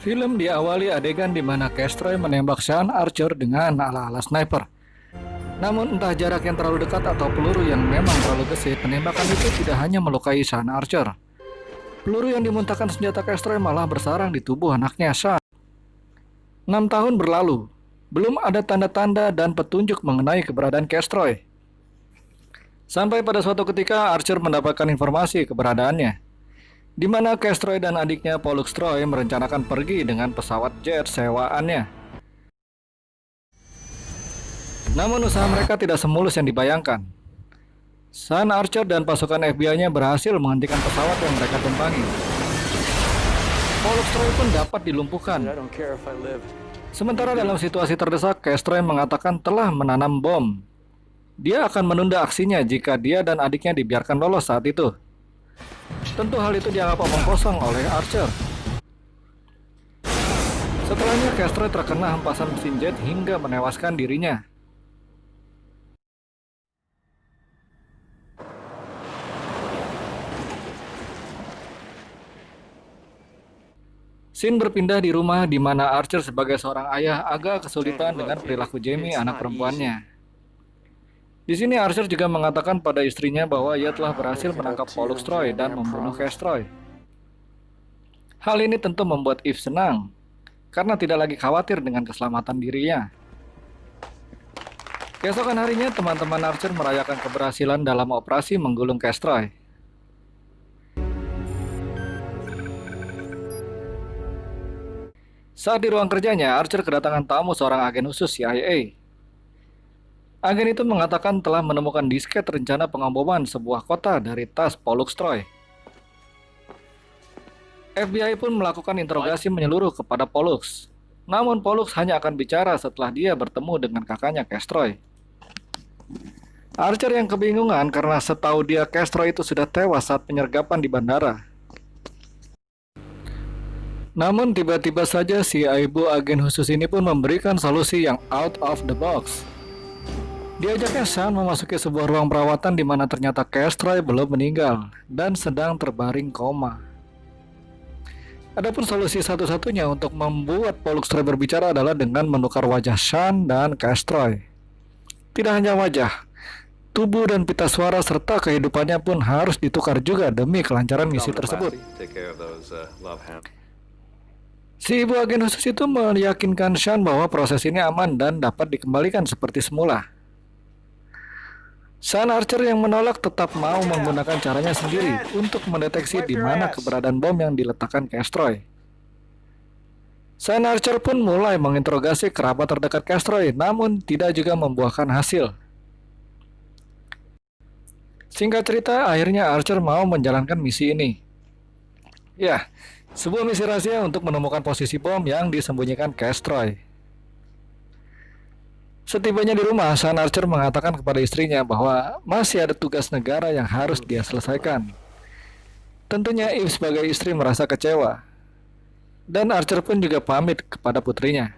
Film diawali adegan di mana Castroy menembak Sean Archer dengan ala-ala sniper. Namun entah jarak yang terlalu dekat atau peluru yang memang terlalu gesit, penembakan itu tidak hanya melukai Sean Archer. Peluru yang dimuntahkan senjata Castroy malah bersarang di tubuh anaknya Sean. 6 tahun berlalu, belum ada tanda-tanda dan petunjuk mengenai keberadaan Castroy. Sampai pada suatu ketika Archer mendapatkan informasi keberadaannya, di mana Castroy dan adiknya Pollux Troy merencanakan pergi dengan pesawat jet sewaannya. Namun usaha mereka tidak semulus yang dibayangkan. Sean Archer dan pasukan FBI-nya berhasil menghentikan pesawat yang mereka tumpangi. Pollux Troy pun dapat dilumpuhkan. Sementara dalam situasi terdesak, Castroy mengatakan telah menanam bom. Dia akan menunda aksinya jika dia dan adiknya dibiarkan lolos saat itu. Tentu hal itu dianggap omong kosong oleh Archer. Setelahnya Castroy terkena hempasan mesin jet hingga menewaskan dirinya. Scene berpindah di rumah di mana Archer sebagai seorang ayah agak kesulitan dengan perilaku Jamie, anak perempuannya. Di sini Archer juga mengatakan pada istrinya bahwa ia telah berhasil menangkap Pollux Troy dan membunuh Castroy. Hal ini tentu membuat Eve senang, karena tidak lagi khawatir dengan keselamatan dirinya. Keesokan harinya, teman-teman Archer merayakan keberhasilan dalam operasi menggulung Castroy. Saat di ruang kerjanya, Archer kedatangan tamu seorang agen khusus CIA. Agen itu mengatakan telah menemukan disket rencana pengaboman sebuah kota dari tas Pollux Troy. FBI pun melakukan interogasi menyeluruh kepada Pollux. Namun Pollux hanya akan bicara setelah dia bertemu dengan kakaknya Castroy. Archer yang kebingungan karena setahu dia Castroy itu sudah tewas saat penyergapan di bandara. Namun tiba-tiba saja si ibu agen khusus ini pun memberikan solusi yang out of the box. Diajaknya Sean memasuki sebuah ruang perawatan di mana ternyata Castroy belum meninggal dan sedang terbaring koma. Adapun solusi satu-satunya untuk membuat Pollux Troy berbicara adalah dengan menukar wajah Sean dan Castroy. Tidak hanya wajah, tubuh dan pita suara serta kehidupannya pun harus ditukar juga demi kelancaran misi tersebut. Si ibu agen khusus itu meyakinkan Sean bahwa proses ini aman dan dapat dikembalikan seperti semula. Sean Archer yang menolak tetap mau menggunakan caranya sendiri untuk mendeteksi di mana keberadaan bom yang diletakkan Castroy. Sean Archer pun mulai menginterogasi kerabat terdekat Castroy, namun tidak juga membuahkan hasil. Singkat cerita, akhirnya Archer mau menjalankan misi ini. Ya, sebuah misi rahasia untuk menemukan posisi bom yang disembunyikan Castroy. Setibanya di rumah, Sean Archer mengatakan kepada istrinya bahwa masih ada tugas negara yang harus dia selesaikan. Tentunya Eve sebagai istri merasa kecewa. Dan Archer pun juga pamit kepada putrinya.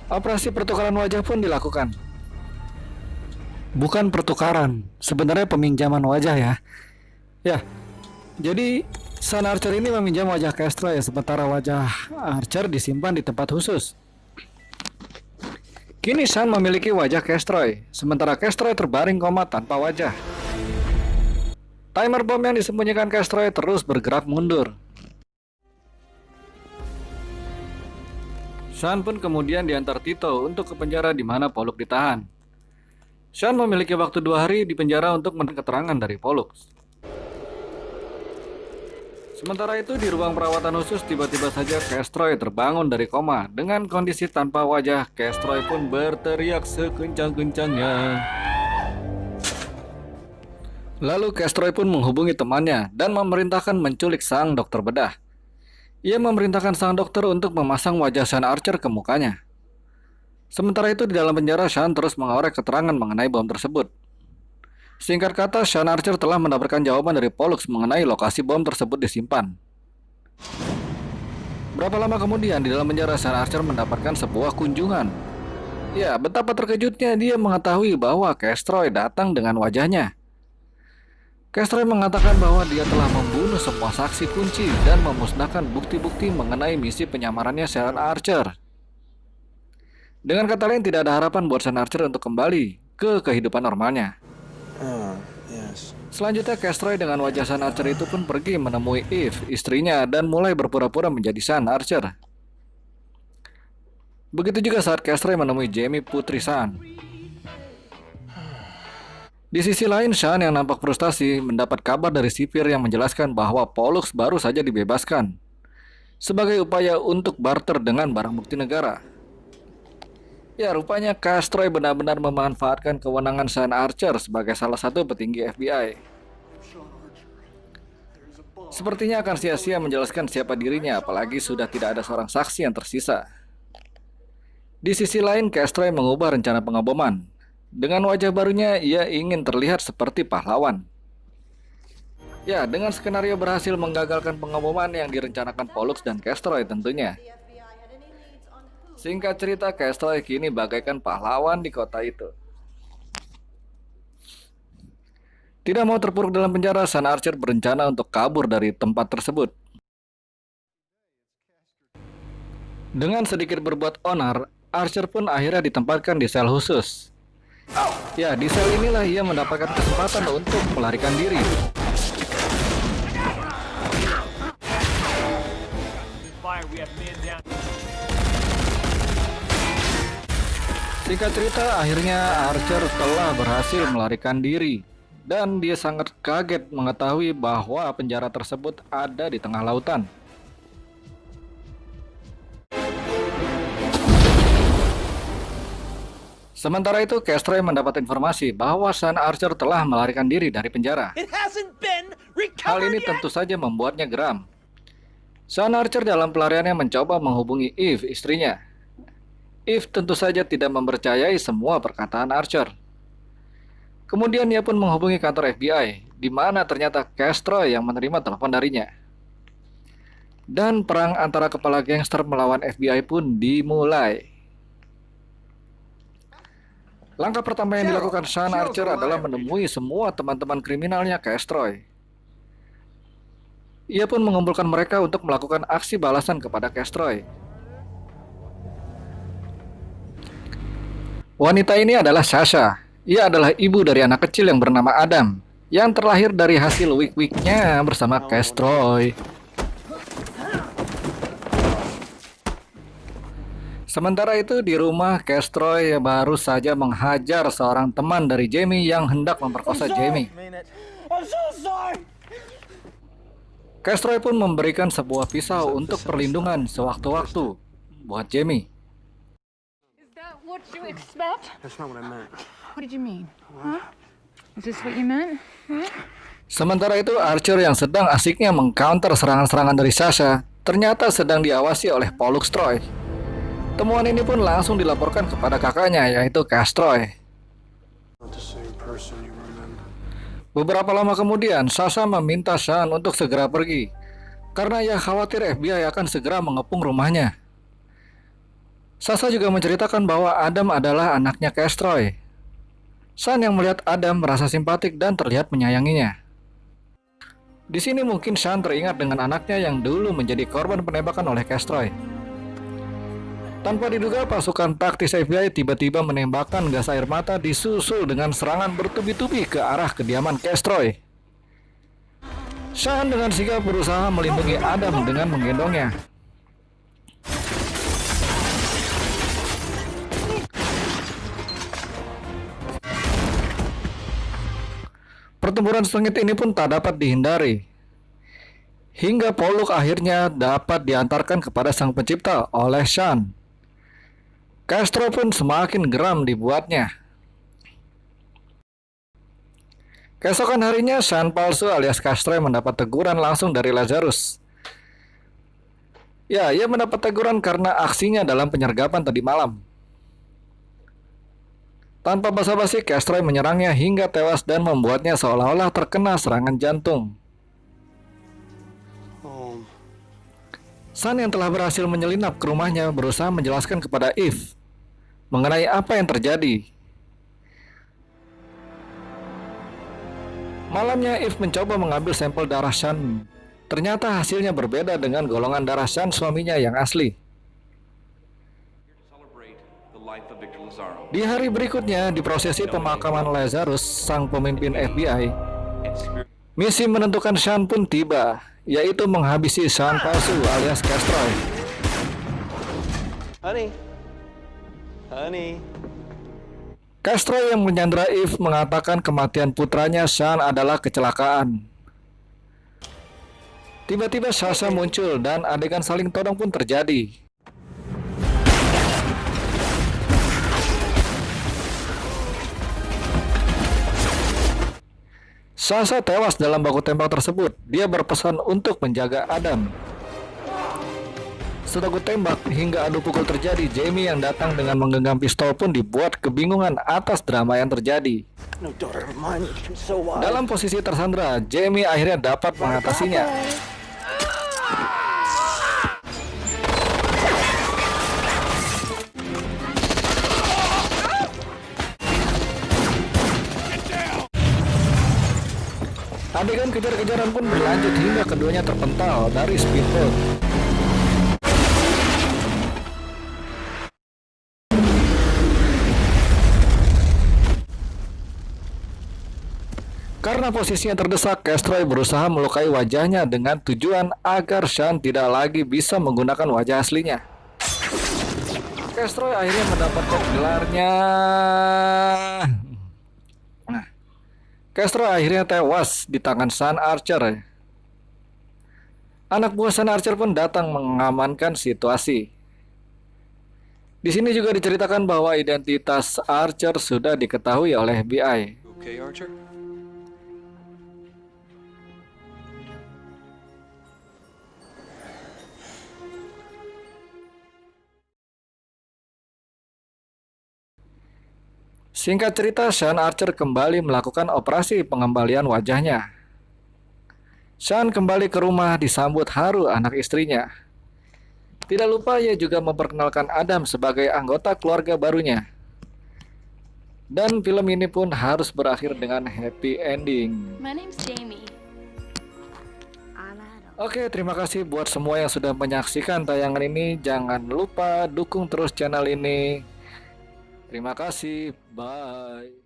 Operasi pertukaran wajah pun dilakukan. Bukan pertukaran, sebenarnya peminjaman wajah ya. Ya, jadi Sean Archer ini meminjam wajah Castroy, sementara wajah Archer disimpan di tempat khusus. Kini Sean memiliki wajah Castroy, sementara Castroy terbaring koma tanpa wajah. Timer bom yang disembunyikan Castroy terus bergerak mundur. Sean pun kemudian diantar Tito untuk ke penjara di mana Pollux ditahan. Sean memiliki waktu 2 hari di penjara untuk menerima keterangan dari Pollux. Sementara itu di ruang perawatan khusus tiba-tiba saja Castroy terbangun dari koma. Dengan kondisi tanpa wajah, Castroy pun berteriak sekencang-kencangnya. Lalu Castroy pun menghubungi temannya dan memerintahkan menculik sang dokter bedah. Ia memerintahkan sang dokter untuk memasang wajah Sean Archer ke mukanya. Sementara itu di dalam penjara, Sean terus mengorek keterangan mengenai bom tersebut. Singkat kata, Sean Archer telah mendapatkan jawaban dari Pollux mengenai lokasi bom tersebut disimpan. Berapa lama kemudian di dalam penjara, Sean Archer mendapatkan sebuah kunjungan. Ya, betapa terkejutnya dia mengetahui bahwa Castroy datang dengan wajahnya. Castroy mengatakan bahwa dia telah membunuh membunuh semua saksi kunci dan memusnahkan bukti-bukti mengenai misi penyamarannya Sean Archer. Dengan kata lain, tidak ada harapan buat Sean Archer untuk kembali ke kehidupan normalnya. Selanjutnya, Castroy dengan wajah Sean Archer itu pun pergi menemui Eve, istrinya, dan mulai berpura-pura menjadi Sean Archer. Begitu juga saat Castroy menemui Jamie, putri Sean. Di sisi lain, Sean yang nampak frustasi mendapat kabar dari sipir yang menjelaskan bahwa Pollux baru saja dibebaskan sebagai upaya untuk barter dengan barang bukti negara. Ya, rupanya Castroy benar-benar memanfaatkan kewenangan Sean Archer sebagai salah satu petinggi FBI. Sepertinya akan sia-sia menjelaskan siapa dirinya, apalagi sudah tidak ada seorang saksi yang tersisa. Di sisi lain, Castroy mengubah rencana pengeboman. Dengan wajah barunya, ia ingin terlihat seperti pahlawan. Ya, dengan skenario berhasil menggagalkan pengeboman yang direncanakan Pollux dan Castroy tentunya. Singkat cerita, Castroy kini bagaikan pahlawan di kota itu. Tidak mau terpuruk dalam penjara, Sean Archer berencana untuk kabur dari tempat tersebut. Dengan sedikit berbuat onar, Archer pun akhirnya ditempatkan di sel khusus. Ya, di sel inilah ia mendapatkan kesempatan untuk melarikan diri. Singkat cerita, akhirnya Archer telah berhasil melarikan diri. Dan dia sangat kaget mengetahui bahwa penjara tersebut ada di tengah lautan. Sementara itu, Castroy mendapat informasi bahwa Sean Archer telah melarikan diri dari penjara. Hal ini tentu saja membuatnya geram. Sean Archer dalam pelariannya mencoba menghubungi Eve, istrinya. Eve tentu saja tidak mempercayai semua perkataan Archer. Kemudian ia pun menghubungi kantor FBI, di mana ternyata Castroy yang menerima telepon darinya. Dan perang antara kepala gangster melawan FBI pun dimulai. Langkah pertama yang dilakukan Sean Archer adalah menemui semua teman-teman kriminalnya Castroy. Ia pun mengumpulkan mereka untuk melakukan aksi balasan kepada Castroy. Wanita ini adalah Sasha. Ia adalah ibu dari anak kecil yang bernama Adam, yang terlahir dari hasil wik-wiknya bersama Castroy. Sementara itu di rumah, Castroy baru saja menghajar seorang teman dari Jamie yang hendak memperkosa Jamie. Castroy pun memberikan sebuah pisau untuk perlindungan sewaktu-waktu buat Jamie. What you expect? That's not what I meant. What did you mean? Huh? Is this what you meant? Huh? Sementara itu, Archer yang sedang asiknya mengcounter serangan-serangan dari Sasha ternyata sedang diawasi oleh Pollux Troy. Temuan ini pun langsung dilaporkan kepada kakaknya, yaitu Castroy. Not the same person you remember. Beberapa lama kemudian, Sasha meminta Sean untuk segera pergi karena ia khawatir FBI akan segera mengepung rumahnya. Sasha juga menceritakan bahwa Adam adalah anaknya Castroy. Sean yang melihat Adam merasa simpatik dan terlihat menyayanginya. Di sini mungkin Sean teringat dengan anaknya yang dulu menjadi korban penembakan oleh Castroy. Tanpa diduga, pasukan taktis FBI tiba-tiba menembakkan gas air mata disusul dengan serangan bertubi-tubi ke arah kediaman Castroy. Sean dengan sigap berusaha melindungi Adam dengan menggendongnya. Pertempuran sengit ini pun tak dapat dihindari. Hingga Pollux akhirnya dapat diantarkan kepada sang pencipta oleh Sean. Castro pun semakin geram dibuatnya. Keesokan harinya, Sean palsu alias Castro mendapat teguran langsung dari Lazarus. Ya, ia mendapat teguran karena aksinya dalam penyergapan tadi malam. Tanpa basa-basi, Castro menyerangnya hingga tewas dan membuatnya seolah-olah terkena serangan jantung. Sean yang telah berhasil menyelinap ke rumahnya berusaha menjelaskan kepada Eve mengenai apa yang terjadi. Malamnya, Eve mencoba mengambil sampel darah Sean Ternyata hasilnya berbeda dengan golongan darah Sean suaminya yang asli. Celebrate the life of Victor Lazaro. Di hari berikutnya, di prosesi pemakaman Lazarus, sang pemimpin FBI, And spirit misi menentukan Sean pun tiba, yaitu menghabisi Sean palsu alias Castroy. Honey. Castroy yang menyandra Eve mengatakan kematian putranya Sean adalah kecelakaan. Tiba-tiba Sasha muncul dan adegan saling todong pun terjadi. Sasha tewas dalam baku tembak tersebut. Dia berpesan untuk menjaga Adam. Setelah tembak hingga adu pukul terjadi, Jamie yang datang dengan menggenggam pistol pun dibuat kebingungan atas drama yang terjadi. No daughter of mine can so wide. Dalam posisi tersandra, Jamie akhirnya dapat mengatasinya. Adegan kejar-kejaran pun berlanjut hingga keduanya terpental dari speedboat. Karena posisinya terdesak, Castroy berusaha melukai wajahnya dengan tujuan agar Sean tidak lagi bisa menggunakan wajah aslinya. Castroy akhirnya mendapatkan gelarnya. Castroy akhirnya tewas di tangan Sean Archer. Anak buah Sean Archer pun datang mengamankan situasi. Di sini juga diceritakan bahwa identitas Archer sudah diketahui oleh FBI. okay, Archer? Singkat cerita, Sean Archer kembali melakukan operasi pengembalian wajahnya. Sean kembali ke rumah disambut haru anak istrinya. Tidak lupa ia juga memperkenalkan Adam sebagai anggota keluarga barunya. Dan film ini pun harus berakhir dengan happy ending. My name's Jamie. Oke, terima kasih buat semua yang sudah menyaksikan tayangan ini. Jangan lupa dukung terus channel ini. Terima kasih, bye.